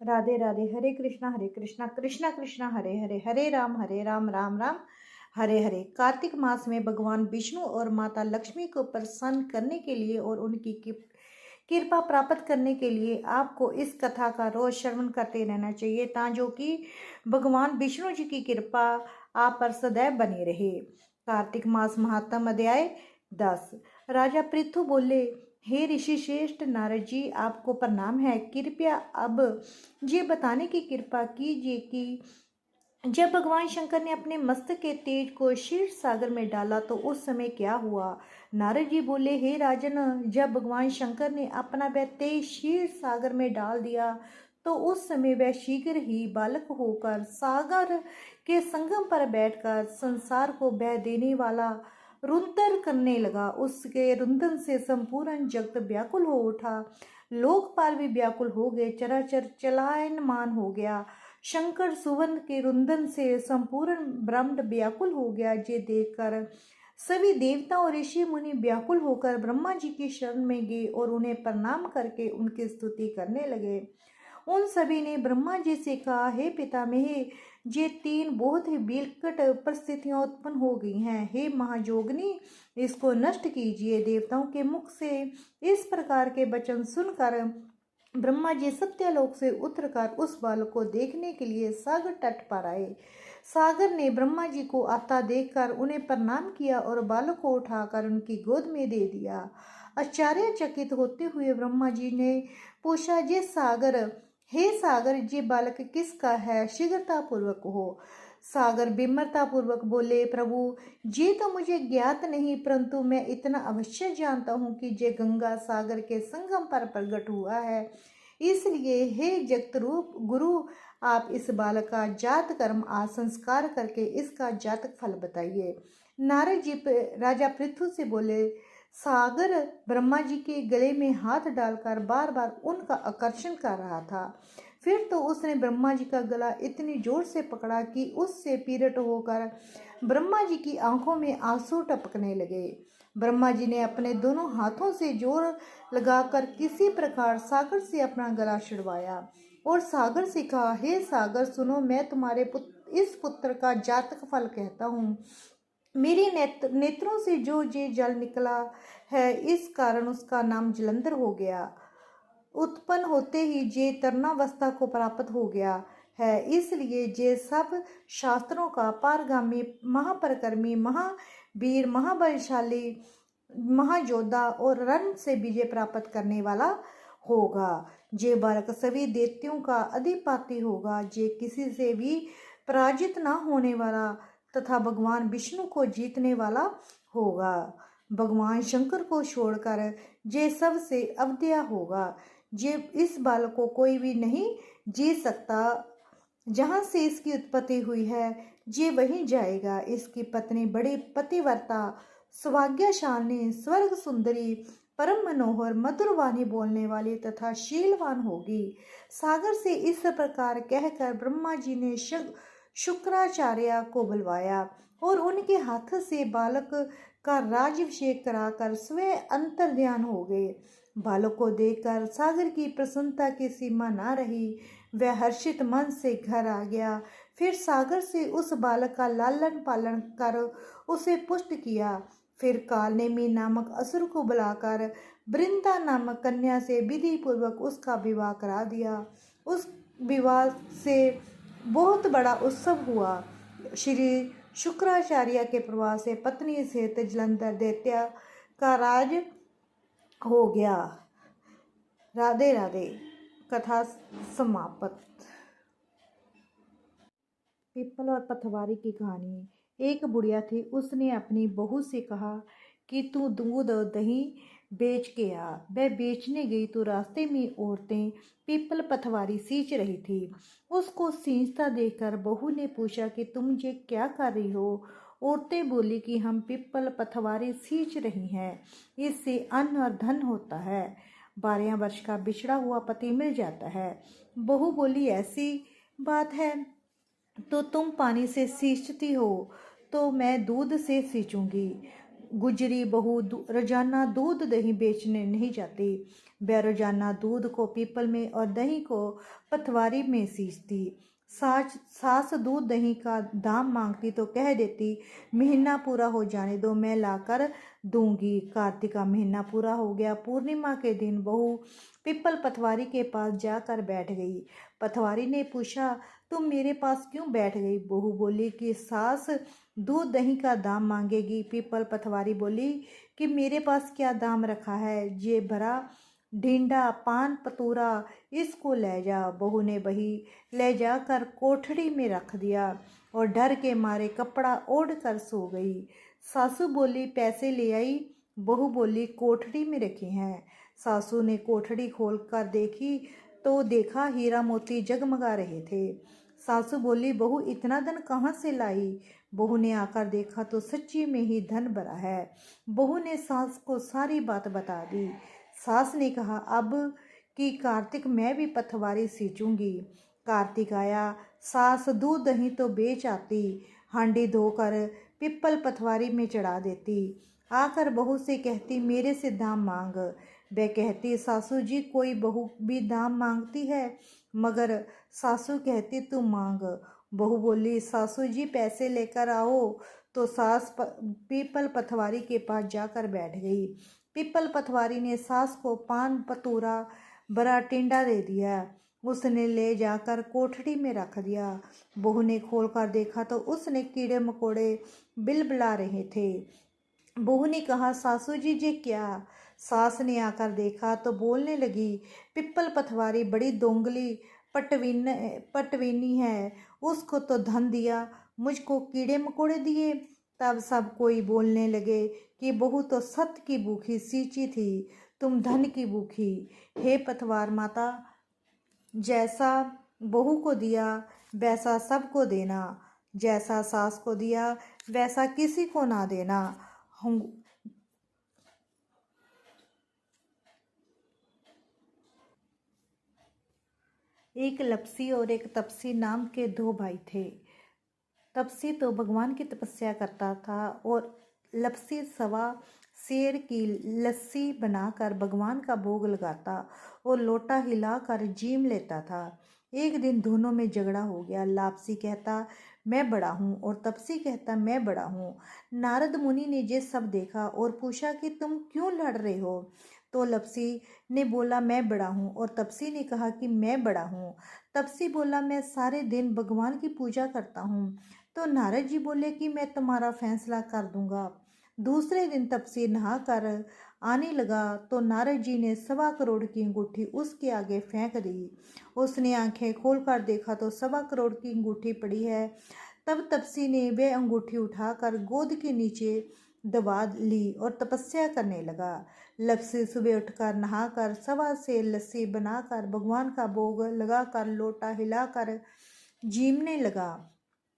राधे राधे। हरे कृष्णा कृष्णा कृष्णा हरे हरे, हरे राम राम राम हरे हरे। कार्तिक मास में भगवान विष्णु और माता लक्ष्मी को प्रसन्न करने के लिए और उनकी कृपा प्राप्त करने के लिए आपको इस कथा का रोज श्रवण करते रहना चाहिए, ताकि कि भगवान विष्णु जी की कृपा आप पर सदैव बनी रहे। कार्तिक मास महात्म अध्याय 10। राजा पृथु बोले, हे ऋषि श्रेष्ठ नारद जी, आपको प्रणाम है। कृपया अब ये बताने की कृपा कीजिए कि जब भगवान शंकर ने अपने मस्तक के तेज को क्षीर सागर में डाला तो उस समय क्या हुआ। नारद जी बोले, हे राजन, जब भगवान शंकर ने अपना वह तेज क्षीर सागर में डाल दिया तो उस समय वह शीघ्र ही बालक होकर सागर के संगम पर बैठकर संसार को बह देने वाला रुंदन करने लगा। उसके रुंदन से संपूर्ण जगत व्याकुल हो उठा, लोकपाल भी व्याकुल हो गए, चराचर चलायमान हो गया। शंकर सुवर्ण के रुंदन से संपूर्ण ब्रह्मांड व्याकुल हो गया। ये देखकर सभी देवता और ऋषि मुनि व्याकुल होकर ब्रह्मा जी की शरण में गए और उन्हें प्रणाम करके उनकी स्तुति करने लगे। उन सभी ने ब्रह्मा जी से कहा, हे पितामह, ये तीन बहुत ही विकट परिस्थितियां उत्पन्न हो गई हैं। हे महाजोगनी, इसको नष्ट कीजिए। देवताओं के मुख से इस प्रकार के वचन सुनकर ब्रह्मा जी सत्यलोक से उतरकर उस बालक को देखने के लिए सागर तट पर आए। सागर ने ब्रह्मा जी को आता देखकर उन्हें प्रणाम किया और बालक को उठाकर उनकी गोद में दे दिया। आश्चर्यचकित होते हुए ब्रह्मा जी ने पूछा, जे सागर, हे सागर, ये बालक किसका है? शीघ्रता पूर्वक हो। सागर विमरता पूर्वक बोले, प्रभु, ये तो मुझे ज्ञात नहीं, परंतु मैं इतना अवश्य जानता हूँ कि ये गंगा सागर के संगम पर प्रकट हुआ है। इसलिए हे जगत रूप गुरु, आप इस बालक का जात कर्म आज संस्कार करके इसका जातक फल बताइए। नारद जी राजा पृथु से बोले, सागर ब्रह्मा जी के गले में हाथ डालकर बार बार उनका आकर्षण कर रहा था। फिर तो उसने ब्रह्मा जी का गला इतनी जोर से पकड़ा कि उससे पीड़ित होकर ब्रह्मा जी की आंखों में आंसू टपकने लगे। ब्रह्मा जी ने अपने दोनों हाथों से जोर लगाकर किसी प्रकार सागर से अपना गला छिड़वाया और सागर से कहा, हे सागर, सुनो, मैं तुम्हारे इस पुत्र का जातक फल कहता हूँ। मेरे नेत्रों से जो ये जल निकला है, इस कारण उसका नाम जलंधर हो गया। उत्पन्न होते ही जे तरणावस्था को प्राप्त हो गया है, इसलिए जे सब शास्त्रों का पारगामी, महापरकर्मी, महावीर, महाबलशाली, महायोद्धा और रण से विजय प्राप्त करने वाला होगा। जे बालक सभी दैत्यों का अधिपति होगा। जे किसी से भी पराजित न होने वाला तथा भगवान विष्णु को जीतने वाला होगा। भगवान शंकर को छोड़कर जे सबसे अवध्या होगा। जे इस बालक को कोई भी नहीं जीत सकता। जहाँ से इसकी उत्पत्ति हुई है, जे वहीं जाएगा। इसकी पत्नी बड़ी पतिव्रता, सौभाग्यशालिनी, स्वर्ग सुंदरी, परम मनोहर, मधुर वाणी बोलने वाली तथा शीलवान होगी। सागर से इस प्रकार कहकर ब्रह्मा जी ने शुक्राचार्य को बुलवाया और उनके हाथ से बालक का राज्याभिषेक कराकर स्वयं अंतर्ध्यान हो गए। बालक को देखकर सागर की प्रसन्नता की सीमा न रही। वह हर्षित मन से घर आ गया। फिर सागर से उस बालक का लालन पालन कर उसे पुष्ट किया। फिर कालनेमी नामक असुर को बुलाकर वृंदा नामक कन्या से विधि पूर्वक उसका विवाह करा दिया। उस विवाह से बहुत बड़ा उत्सव हुआ। श्री शुक्राचार्य के प्रभाव से पत्नी सहित जलंधर दैत्य का राज हो गया। राधे राधे। कथा समाप्त। पीपल और पथवारी की कहानी। एक बुढ़िया थी, उसने अपनी बहू से कहा कि तू दूध और दही बेच के आ। वह बेचने गई तो रास्ते में औरतें पीपल पथवारी सींच रही थी। उसको सींचता देखकर बहू ने पूछा कि तुम ये क्या कर रही हो। औरतें बोली कि हम पीपल पथवारी सींच रही हैं, इससे अन्न और धन होता है। 12 वर्ष का बिछड़ा हुआ पति मिल जाता है। बहू बोली, ऐसी बात है तो तुम पानी से सींचती हो तो मैं दूध से सींचूंगी। गुजरी बहू रोजाना दूध दही बेचने नहीं जाती। वह रोजाना दूध को पीपल में और दही को पथवारी में सींचती। सास दूध दही का दाम मांगती तो कह देती, महीना पूरा हो जाने दो, मैं लाकर दूंगी। कार्तिक का महीना पूरा हो गया। पूर्णिमा के दिन बहू पीपल पथवारी के पास जाकर बैठ गई। पथवारी ने पूछा, तुम मेरे पास क्यों बैठ गई? बहू बोली कि सास दूध दही का दाम मांगेगी। पीपल पथवारी बोली कि मेरे पास क्या दाम रखा है, ये भरा ढींडा पान पतूरा, इसको ले जा। बहू ने वही ले जाकर कोठड़ी में रख दिया और डर के मारे कपड़ा ओढ़ कर सो गई। सासू बोली, पैसे ले आई? बहू बोली, कोठड़ी में रखे हैं। सासू ने कोठड़ी खोल कर देखी तो देखा हीरा मोती जगमगा रहे थे। सासू बोली, बहू इतना धन कहाँ से लाई? बहू ने आकर देखा तो सच्ची में ही धन भरा है। बहू ने सास को सारी बात बता दी। सास ने कहा, अब कि कार्तिक मैं भी पथवारी सींचूंगी। कार्तिक आया। सास दूध दही तो बेच आती, हांडी धोकर पिपल पथवारी में चढ़ा देती। आकर बहू से कहती, मेरे से दाम मांग। वह कहती, सासू जी कोई बहू भी दाम मांगती है? मगर सासू कहती, तू मांग। बहू बोली, सासू जी पैसे लेकर आओ। तो सास पीपल पथवारी के पास जाकर बैठ गई। पीपल पथवारी ने सास को पान पतूरा बड़ा टिंडा दे दिया। उसने ले जाकर कोठड़ी में रख दिया। बहू ने खोल कर देखा तो उसने कीड़े मकोड़े बिलबिला रहे थे। बहू ने कहा, सासू जी ये क्या? सास ने आकर देखा तो बोलने लगी, पिपल पथवारी बड़ी दोंगली पटवीनी है, उसको तो धन दिया, मुझको कीड़े मकोड़े दिए। तब सब कोई बोलने लगे कि बहू तो सत की भूखी सींची थी, तुम धन की भूखी। हे पतवार माता, जैसा बहू को दिया वैसा सबको देना, जैसा सास को दिया वैसा किसी को ना देना। एक लपसी और एक तपसी नाम के दो भाई थे। तपसी तो भगवान की तपस्या करता था और लपसी सवा शेर की लस्सी बनाकर भगवान का भोग लगाता और लोटा हिलाकर जीम लेता था। एक दिन दोनों में झगड़ा हो गया। लापसी कहता, मैं बड़ा हूँ, और तपसी कहता, मैं बड़ा हूँ। नारद मुनि ने ये सब देखा और पूछा कि तुम क्यों लड़ रहे हो? तो लपसी ने बोला, मैं बड़ा हूँ, और तपसी ने कहा कि मैं बड़ा हूँ। तपसी बोला, मैं सारे दिन भगवान की पूजा करता हूँ। तो नारद जी बोले कि मैं तुम्हारा फैसला कर दूंगा। दूसरे दिन तपसी नहा कर आने लगा तो नारद जी ने 1.25 करोड़ की अंगूठी उसके आगे फेंक दी। उसने आंखें खोलकर देखा तो 1.25 करोड़ की अंगूठी पड़ी है। तब तपसी ने वह अंगूठी उठाकर गोद के नीचे दबा ली और तपस्या करने लगा। लपसी सुबह उठकर नहाकर 1.25 लस्सी बनाकर भगवान का भोग लगाकर लोटा हिलाकर जीमने लगा।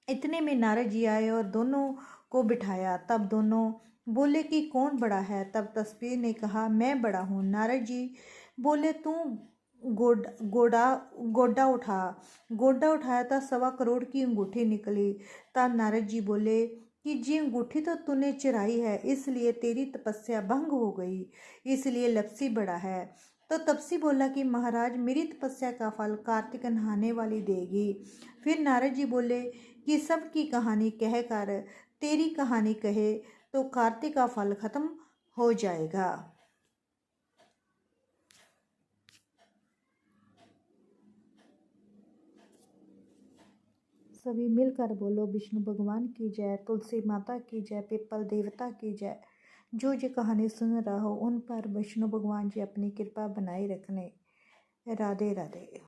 इतने में नारद जी आए और दोनों को बिठाया। तब दोनों बोले कि कौन बड़ा है? तब तपसी ने कहा, मैं बड़ा हूँ। नारद जी बोले, तू गोडा उठा। गोडा उठाया था, 1.25 करोड़ की अंगूठी निकली। तब नारद जी बोले कि जी अंगूठी तो तूने चुराई है, इसलिए तेरी तपस्या भंग हो गई, इसलिए लपसी बड़ा है। तो तपसी बोला कि महाराज, मेरी तपस्या का फल कार्तिक नहाने वाली देगी। फिर नारद जी बोले कि सबकी कहानी कहकर तेरी कहानी कहे तो कार्तिक का फल खत्म हो जाएगा। सभी मिलकर बोलो, विष्णु भगवान की जय, तुलसी माता की जय, पीपल देवता की जय। जो ये कहानी सुन रहा हो उन पर विष्णु भगवान जी अपनी कृपा बनाए रखने। राधे राधे।